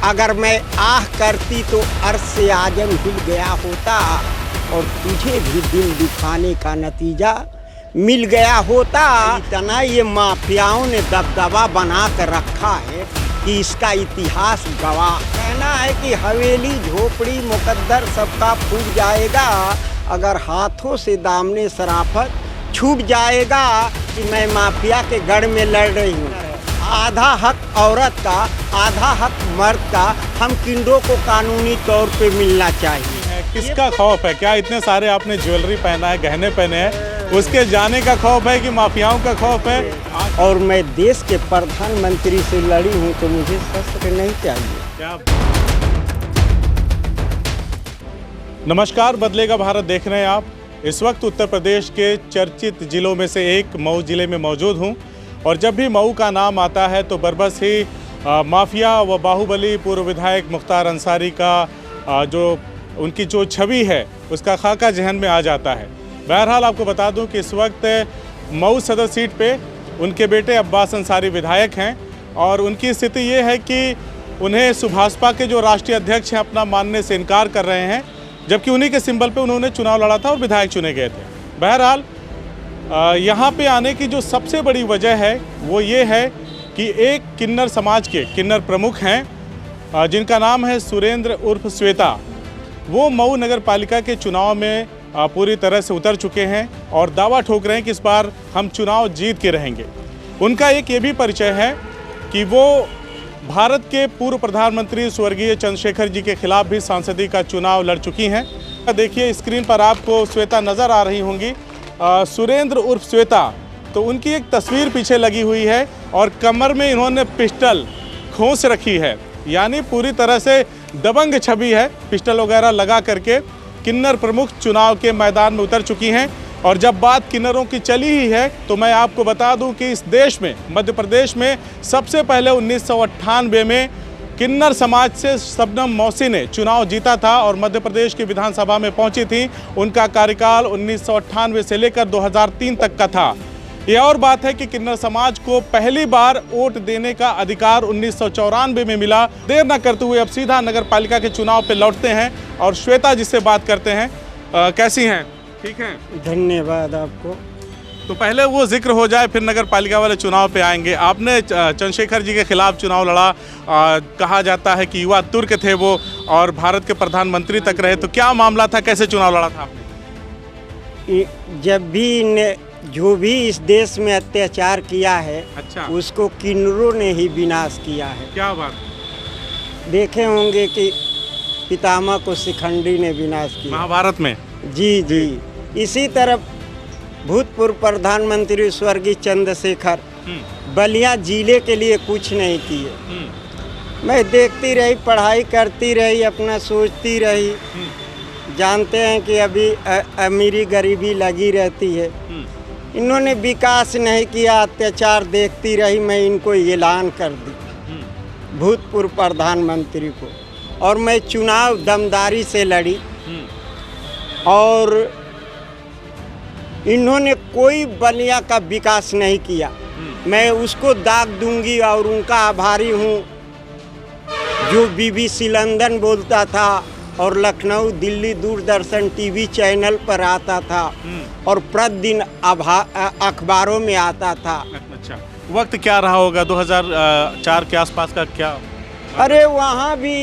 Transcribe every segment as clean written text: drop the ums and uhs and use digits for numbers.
अगर मैं आह करती तो अर्श से आजम हिल गया होता और तुझे भी दिल दुखाने का नतीजा मिल गया होता। इतना ये माफियाओं ने दबदबा बना कर रखा है कि इसका इतिहास गवाह। कहना है कि हवेली झोपड़ी मुकद्दर सबका फूट जाएगा अगर हाथों से दामने शराफत छूट जाएगा कि मैं माफिया के गढ़ में लड़ रही हूँ। आधा हक औरत का, आधा हक मर्द का, हम किंडो को कानूनी तौर पे मिलना चाहिए। किसका खौफ है? क्या इतने सारे आपने ज्वेलरी पहना है, गहने पहने हैं, उसके जाने का खौफ है कि माफियाओं का खौफ है? और मैं देश के प्रधानमंत्री से लड़ी हूँ तो मुझे शस्त्र नहीं चाहिए। क्या? नमस्कार, बदलेगा भारत देख रहे हैं आप। इस वक्त उत्तर प्रदेश के चर्चित जिलों में से एक मऊ जिले में मौजूद हूँ और जब भी मऊ का नाम आता है तो बरबस ही माफिया व बाहुबली पूर्व विधायक मुख्तार अंसारी का जो उनकी जो छवि है उसका खाका जहन में आ जाता है। बहरहाल आपको बता दूं कि इस वक्त मऊ सदर सीट पे उनके बेटे अब्बास अंसारी विधायक हैं और उनकी स्थिति ये है कि उन्हें सुभाषपा के जो राष्ट्रीय अध्यक्ष हैं अपना मानने से इनकार कर रहे हैं, जबकि उन्हीं के सिंबल पे उन्होंने चुनाव लड़ा था और विधायक चुने गए थे। बहरहाल यहाँ पे आने की जो सबसे बड़ी वजह है वो ये है कि एक किन्नर समाज के किन्नर प्रमुख हैं जिनका नाम है सुरेंद्र उर्फ श्वेता। वो मऊ नगर पालिका के चुनाव में पूरी तरह से उतर चुके हैं और दावा ठोक रहे हैं कि इस बार हम चुनाव जीत के रहेंगे। उनका एक ये भी परिचय है कि वो भारत के पूर्व प्रधानमंत्री स्वर्गीय चंद्रशेखर जी के खिलाफ भी सांसदीय का चुनाव लड़ चुकी हैं। देखिए स्क्रीन पर आपको श्वेता नज़र आ रही होंगी, सुरेंद्र उर्फ श्वेता। तो उनकी एक तस्वीर पीछे लगी हुई है और कमर में इन्होंने पिस्टल खोस रखी है, यानी पूरी तरह से दबंग छवि है। पिस्टल वगैरह लगा करके किन्नर प्रमुख चुनाव के मैदान में उतर चुकी हैं। और जब बात किन्नरों की चली ही है तो मैं आपको बता दूं कि इस देश में, मध्य प्रदेश में सबसे पहले 1998 में किन्नर समाज से शबनम मौसी ने चुनाव जीता था और मध्य प्रदेश की विधानसभा में पहुंची थी। उनका कार्यकाल 1998 से लेकर 2003 तक का था। यह और बात है कि किन्नर समाज को पहली बार वोट देने का अधिकार 1994 में मिला। देर न करते हुए अब सीधा नगर पालिका के चुनाव पे लौटते हैं और श्वेता जिससे बात करते हैं। कैसी हैं? ठीक हैं? धन्यवाद आपको। तो पहले वो जिक्र हो जाए फिर नगर पालिका वाले चुनाव पे आएंगे। आपने चंद्रशेखर जी के खिलाफ चुनाव लड़ा, कहा जाता है कि युवा तुर्क थे वो और भारत के प्रधानमंत्री तक रहे। तो क्या मामला था, कैसे चुनाव लड़ा था आपने? जब भी जो भी इस देश में अत्याचार किया है, अच्छा, उसको किन्नरों ने ही विनाश किया है। क्या बात? देखे होंगे कि पितामह को शिखंडी ने विनाश किया महाभारत में। जी जी। इसी तरह भूतपूर्व प्रधानमंत्री स्वर्गीय चंद्रशेखर बलिया जिले के लिए कुछ नहीं किए। मैं देखती रही, पढ़ाई करती रही, अपना सोचती रही। जानते हैं कि अभी अमीरी गरीबी लगी रहती है। इन्होंने विकास नहीं किया, अत्याचार देखती रही। मैं इनको ऐलान कर दी भूतपूर्व प्रधानमंत्री को और मैं चुनाव दमदारी से लड़ी और इन्होंने कोई बलिया का विकास नहीं किया। मैं उसको दाग दूंगी और उनका आभारी हूँ जो BBC लंदन बोलता था और लखनऊ दिल्ली दूरदर्शन टीवी चैनल पर आता था और प्रतिदिन अखबारों में आता था। अच्छा, वक्त क्या रहा होगा 2004 के आसपास का? क्या? अरे वहाँ भी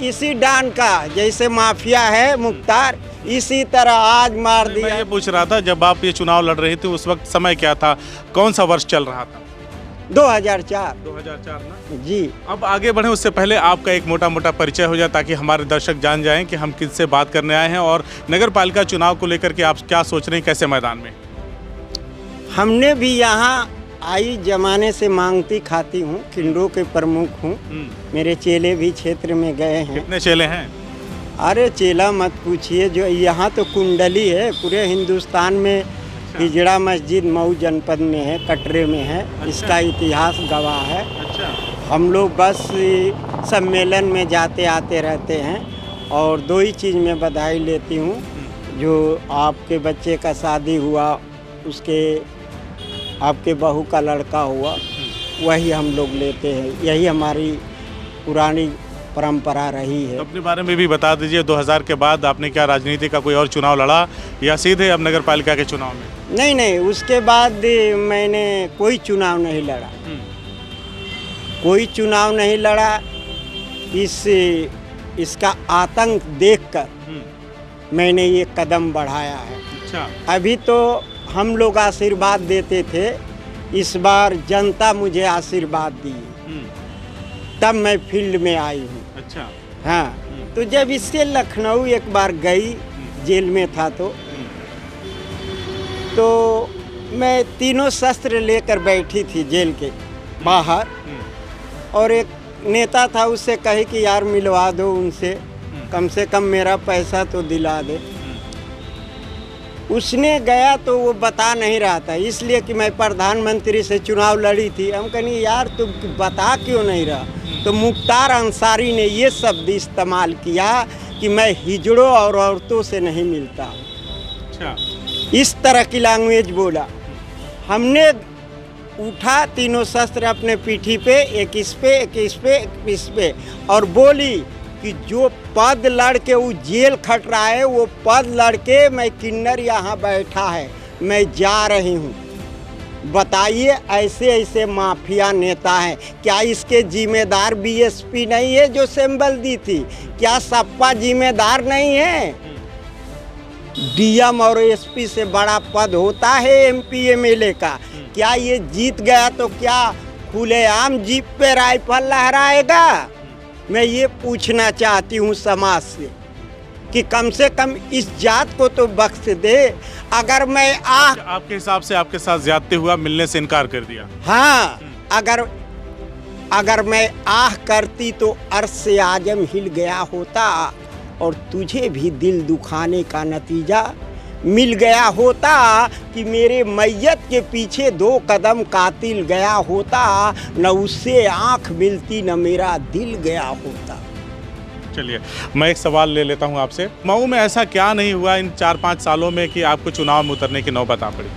इसी डान का, जैसे माफिया है मुख्तार, इसी तरह आज मार दिया। मैं ये पूछ रहा था, जब आप ये चुनाव लड़ रही थी उस वक्त समय क्या था, कौन सा वर्ष चल रहा था? 2004 ना जी। अब आगे बढ़े उससे पहले आपका एक मोटा मोटा परिचय हो जाए ताकि हमारे दर्शक जान जाएं कि हम किससे बात करने आए हैं और नगर पालिका चुनाव को लेकर के आप क्या सोच रहे हैं, कैसे मैदान में? हमने भी यहाँ आई जमाने से मांगती खाती हूँ, किन्नरों के प्रमुख हूँ। मेरे चेले भी क्षेत्र में गए हैं। कितने चेले हैं? अरे चेला मत पूछिए, जो यहाँ तो कुंडली है। पूरे हिंदुस्तान में हिजड़ा मस्जिद मऊ जनपद में है, कटरे में है। अच्छा। इसका इतिहास गवाह है। अच्छा। हम लोग बस सम्मेलन में जाते आते रहते हैं और दो ही चीज़ में बधाई लेती हूँ। जो आपके बच्चे का शादी हुआ, उसके आपके बहू का लड़का हुआ, वही हम लोग लेते हैं। यही हमारी पुरानी परंपरा रही है। तो अपने बारे में भी बता दीजिए, 2000 के बाद आपने क्या राजनीति का कोई और चुनाव लड़ा या सीधे अब नगर पालिका के चुनाव में? नहीं, उसके बाद मैंने कोई चुनाव नहीं लड़ा, कोई चुनाव नहीं लड़ा। इसका आतंक देखकर मैंने ये कदम बढ़ाया है। अच्छा। अभी तो हम लोग आशीर्वाद देते थे, इस बार जनता मुझे आशीर्वाद दी, तब मैं फील्ड में आई हूँ। अच्छा। हाँ, तो जब इससे लखनऊ एक बार गई, जेल में था तो मैं तीनों शस्त्र लेकर बैठी थी जेल के बाहर, और एक नेता था, उससे कहे कि यार मिलवा दो उनसे, कम से कम मेरा पैसा तो दिला दे। उसने गया तो वो बता नहीं रहा था, इसलिए कि मैं प्रधानमंत्री से चुनाव लड़ी थी। हम कहें यार तुम बता क्यों नहीं रहा? तो मुख्तार अंसारी ने ये शब्द इस्तेमाल किया कि मैं हिजड़ों और औरतों से नहीं मिलता। अच्छा। इस तरह की लैंग्वेज बोला। हमने उठा तीनों शस्त्र अपने पीठी पे, एक इस पे, एक इस पे, एक इस पे, और बोली कि जो पद लड़के वो जेल खट रहा है, वो पद लड़के मैं किन्नर यहाँ बैठा है, मैं जा रही हूँ। बताइए, ऐसे ऐसे माफिया नेता हैं, क्या इसके जिम्मेदार बीएसपी नहीं है जो सिंबल दी थी? क्या सपा जिम्मेदार नहीं है? डीएम और एसपी से बड़ा पद होता है एमपी एमएलए का। क्या ये जीत गया तो क्या खुलेआम जीप पे राइफल लहराएगा? मैं ये पूछना चाहती हूँ समाज से कि कम से कम इस जात को तो बख्श दे। अगर मैं आपके हिसाब से आपके साथ ज्यादती हुआ, मिलने से इनकार कर दिया? हाँ, अगर मैं आह करती तो अर्श से आजम हिल गया होता, और तुझे भी दिल दुखाने का नतीजा मिल गया होता, कि मेरे मैयत के पीछे 2 कदम कातिल गया होता, न उससे आँख मिलती न मेरा दिल गया होता। चलिए, मैं एक सवाल ले लेता हूं आपसे। मऊ में ऐसा क्या नहीं हुआ इन 4-5 सालों में कि आपको चुनाव में उतरने की नौबत आ पड़ी?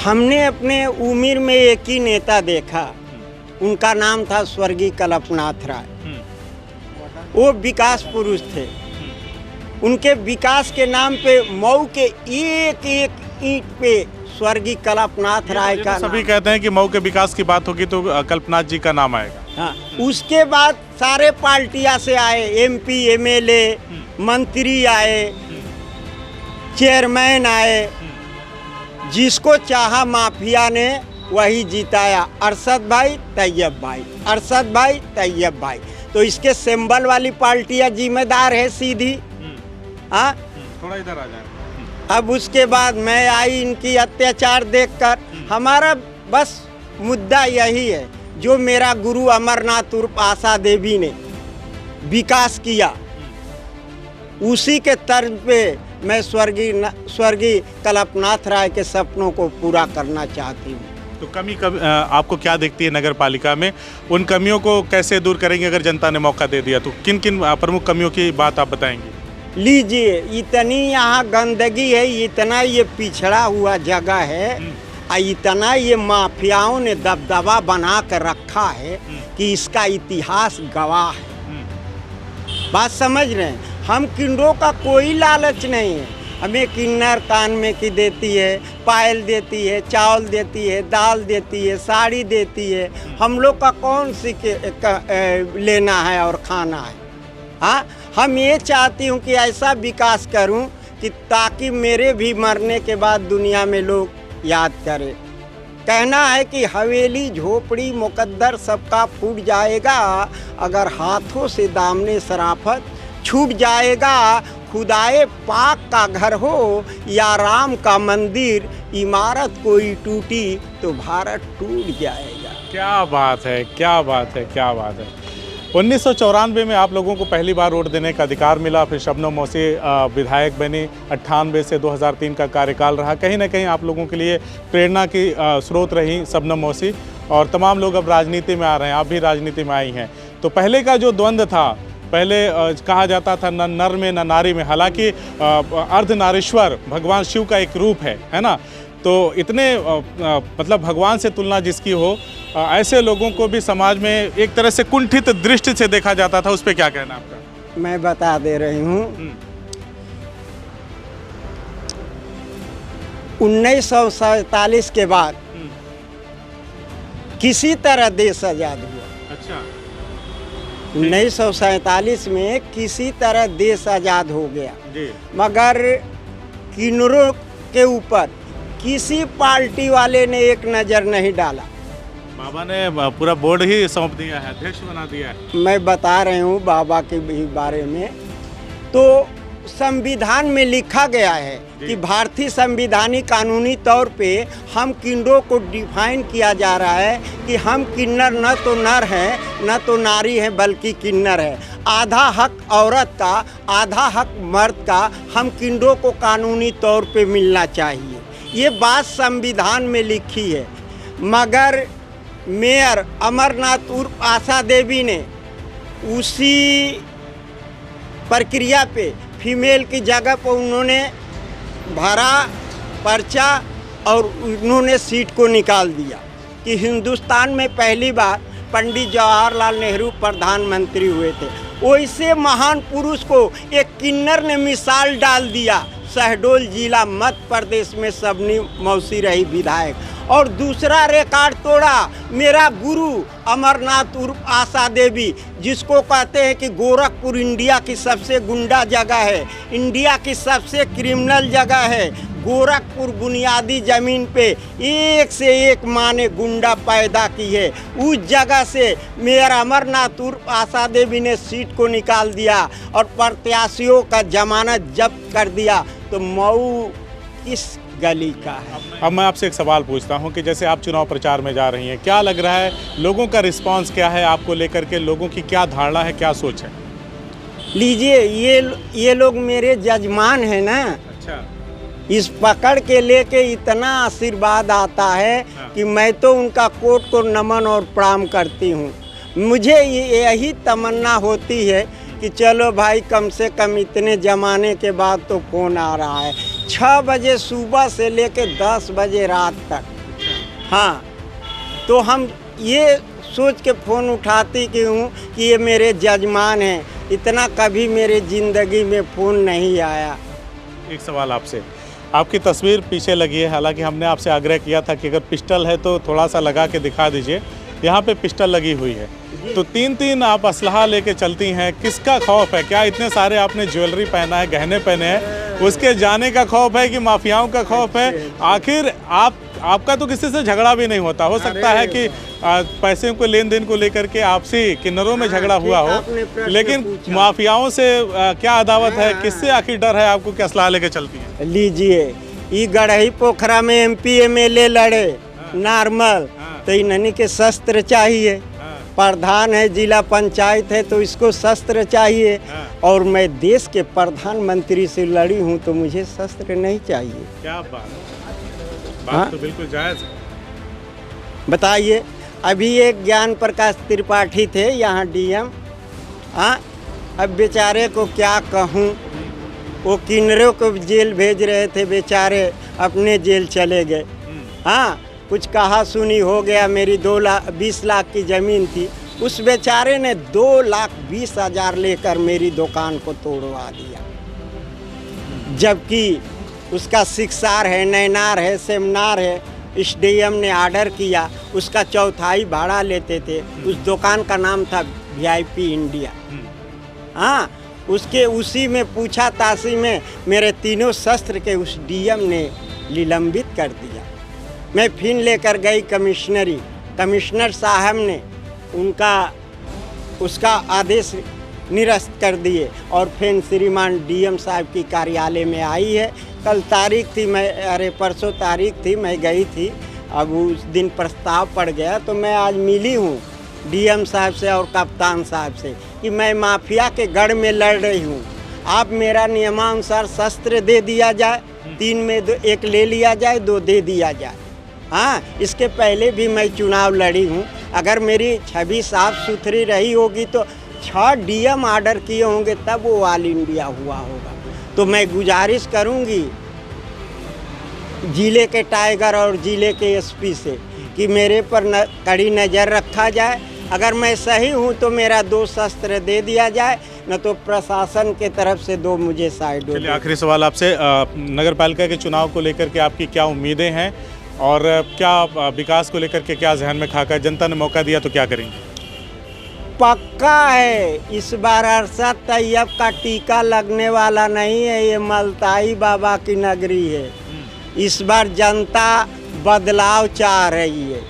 हमने अपने उम्र में एक ही नेता देखा, उनका नाम था स्वर्गीय कल्पनाथ राय। वो विकास पुरुष थे। उनके विकास के नाम पे मऊ के एक एक ईंट पे स्वर्गीय कल्पनाथ राय का सभी कहते हैं कि मऊ के विकास की बात होगी तो कल्पनाथ जी का नाम आएगा। हाँ, उसके बाद सारे पार्टियां से आए, एमपी एमएलए, मंत्री आए, चेयरमैन आए, जिसको चाहा माफिया ने वही जिताया। अरशद भाई, तैयब भाई, अरशद भाई, तैयब भाई। तो इसके सिंबल वाली पार्टियां जिम्मेदार है सीधी। हाँ, थोड़ा इधर आ जाए। अब उसके बाद मैं आई इनकी अत्याचार देखकर। हमारा बस मुद्दा यही है, जो मेरा गुरु अमरनाथ उर्फ आशा देवी ने विकास किया, उसी के तर्ज पे मैं स्वर्गीय कल्पनाथ राय के सपनों को पूरा करना चाहती हूँ। तो कमी आपको क्या दिखती है नगर पालिका में? उन कमियों को कैसे दूर करेंगे अगर जनता ने मौका दे दिया तो? किन किन प्रमुख कमियों की बात आप बताएंगे? लीजिए, इतनी यहाँ गंदगी है, इतना ये पिछड़ा हुआ जगह है, और इतना ये माफियाओं ने दबदबा बना कर रखा है कि इसका इतिहास गवाह है। बात समझ रहे हैं? हम किन्नरों का कोई लालच नहीं है। हमें किन्नर कान में की देती है, पायल देती है, चावल देती है, दाल देती है, साड़ी देती है। हम लोग का कौन सी लेना है और खाना है? हाँ, हम ये चाहती हूँ कि ऐसा विकास करूँ कि ताकि मेरे भी मरने के बाद दुनिया में लोग याद करें। कहना है कि हवेली झोपड़ी मुकद्दर सबका फूट जाएगा, अगर हाथों से दामने शराफत छूट जाएगा। खुदाए पाक का घर हो या राम का मंदिर, इमारत कोई टूटी तो भारत टूट जाएगा। क्या बात है, क्या बात है, क्या बात है। 1994 में आप लोगों को पहली बार वोट देने का अधिकार मिला, फिर शबनम मौसी विधायक बनी, 98 से 2003 का कार्यकाल रहा। कहीं ना कहीं आप लोगों के लिए प्रेरणा की स्रोत रही शबनम मौसी, और तमाम लोग अब राजनीति में आ रहे हैं, आप भी राजनीति में आई हैं। तो पहले का जो द्वंद्व था, पहले कहा जाता था न नर में न नारी में, हालांकि अर्धनारीश्वर भगवान शिव का एक रूप है ना? तो इतने मतलब भगवान से तुलना जिसकी हो, ऐसे लोगों को भी समाज में एक तरह से कुंठित दृष्टि से देखा जाता था, उस पर क्या कहना आपका? मैं बता दे रही हूँ, 1947 के बाद किसी तरह देश आज़ाद हुआ। अच्छा। 1947 में किसी तरह देश आज़ाद हो गया, जी। मगर किन्नरों के ऊपर किसी पार्टी वाले ने एक नज़र नहीं डाला। बाबा ने पूरा बोर्ड ही सौंप दिया है, अध्यक्ष बना दिया है। मैं बता रही हूँ बाबा के भी बारे में। तो संविधान में लिखा गया है कि भारतीय संविधानिक कानूनी तौर पे हम किन्नरों को डिफाइन किया जा रहा है कि हम किन्नर न तो नर हैं न तो नारी हैं, बल्कि किन्नर है। आधा हक औरत का, आधा हक मर्द का हम किन्नरों को कानूनी तौर पे मिलना चाहिए। ये बात संविधान में लिखी है। मगर मेयर अमरनाथ उर्फ आशा देवी ने उसी प्रक्रिया पे फीमेल की जगह पर उन्होंने भरा पर्चा और उन्होंने सीट को निकाल दिया कि हिंदुस्तान में पहली बार पंडित जवाहरलाल नेहरू प्रधानमंत्री हुए थे। वैसे महान पुरुष को एक किन्नर ने मिसाल डाल दिया। शहडोल जिला मध्य प्रदेश में सबनी मौसी रही विधायक। और दूसरा रिकॉर्ड तोड़ा मेरा गुरु अमरनाथ उर्फ आशा देवी, जिसको कहते हैं कि गोरखपुर इंडिया की सबसे गुंडा जगह है, इंडिया की सबसे क्रिमिनल जगह है। गोरखपुर बुनियादी ज़मीन पे एक से एक माँ ने गुंडा पैदा की है। उस जगह से मेयर अमरनाथ उर्फ आशा देवी ने सीट को निकाल दिया और प्रत्याशियों का जमानत जब्त कर दिया। तो मऊ इस गली का है। अब मैं आपसे एक सवाल पूछता हूं कि जैसे आप चुनाव प्रचार में जा रही हैं, क्या लग रहा है लोगों का रिस्पांस क्या है आपको लेकर के? लोगों की क्या धारणा है, क्या सोच है? लीजिए, ये लोग मेरे जजमान हैं ना। अच्छा। इस पकड़ के लेके इतना आशीर्वाद आता है कि मैं तो उनका कोट को नमन और प्रणाम करती हूँ। मुझे यही तमन्ना होती है कि चलो भाई, कम से कम इतने ज़माने के बाद तो फ़ोन आ रहा है। 6 बजे सुबह से लेके 10 बजे रात तक। हाँ, तो हम ये सोच के फ़ोन उठाती कि हूँ कि ये मेरे जजमान हैं। इतना कभी मेरे ज़िंदगी में फ़ोन नहीं आया। एक सवाल आपसे, आपकी तस्वीर पीछे लगी है, हालांकि हमने आपसे आग्रह किया था कि अगर पिस्टल है तो थोड़ा सा लगा के दिखा दीजिए। यहाँ पे पिस्टल लगी हुई है, तो 3-3 आप असलहा लेके चलती हैं। किसका खौफ है? क्या इतने सारे आपने ज्वेलरी पहना है, गहने पहने हैं, उसके जाने का खौफ है कि माफियाओं का खौफ है? आखिर आपका तो किसी से झगड़ा भी नहीं होता, हो सकता है कि पैसे को लेन देन को लेकर के आपसी किन्नरों में झगड़ा हुआ हो, लेकिन माफियाओं से क्या अदावत है? किससे आखिर डर है आपको कि असलहा लेके चलती हैं? लीजिए, ये गढ़ई पोखरा में MP MLA लड़े नॉर्मल, तो इन्हीं के शस्त्र चाहिए। प्रधान है, जिला पंचायत है, तो इसको शस्त्र चाहिए। और मैं देश के प्रधानमंत्री से लड़ी हूँ तो मुझे शस्त्र नहीं चाहिए। क्या बात तो बिल्कुल जायज़ है। बताइए, अभी एक ज्ञान प्रकाश त्रिपाठी थे यहाँ DM। हाँ, अब बेचारे को क्या कहूँ, वो किन्नरों को जेल भेज रहे थे, बेचारे अपने जेल चले गए। हाँ, कुछ कहा सुनी हो गया। मेरी 20 लाख की ज़मीन थी, उस बेचारे ने 2,20,000 लेकर मेरी दुकान को तोड़वा दिया। जबकि उसका शिक्षार है, नैनार है, सेमनार है। SDM ने आर्डर किया, उसका चौथाई भाड़ा लेते थे। उस दुकान का नाम था VIP इंडिया। हाँ, उसके उसी में पूछा ताशी में मेरे तीनों शस्त्र के उस DM ने निलंबित कर दिया। मैं फिर लेकर गई कमिश्नर साहब ने उसका आदेश निरस्त कर दिए और फिर श्रीमान DM साहब की कार्यालय में आई है। कल तारीख थी, परसों तारीख थी, मैं गई थी। अब उस दिन प्रस्ताव पड़ गया तो मैं आज मिली हूँ DM साहब से और कप्तान साहब से कि मैं माफिया के गढ़ में लड़ रही हूँ। आप मेरा नियमानुसार शस्त्र दे दिया जाए, 3 में 1 ले लिया जाए, 2 दे दिया जाए। हाँ, इसके पहले भी मैं चुनाव लड़ी हूँ। अगर मेरी छवि साफ सुथरी रही होगी तो 6 DM आर्डर किए होंगे तब वो ऑल इंडिया हुआ होगा। तो मैं गुजारिश करूँगी जिले के टाइगर और जिले के SP से कि मेरे पर कड़ी नज़र रखा जाए। अगर मैं सही हूँ तो मेरा 2 शस्त्र दे दिया जाए, न तो प्रशासन के तरफ से 2 मुझे साइड हो। चलिए आखिरी सवाल आपसे, नगर पालिका के चुनाव को लेकर के आपकी क्या उम्मीदें हैं और क्या विकास को लेकर के क्या जहन में खाकर जनता ने मौका दिया तो क्या करेंगे? पक्का है, इस बार अरशद तैयब का टीका लगने वाला नहीं है। ये मलताई बाबा की नगरी है। इस बार जनता बदलाव चाह रही है।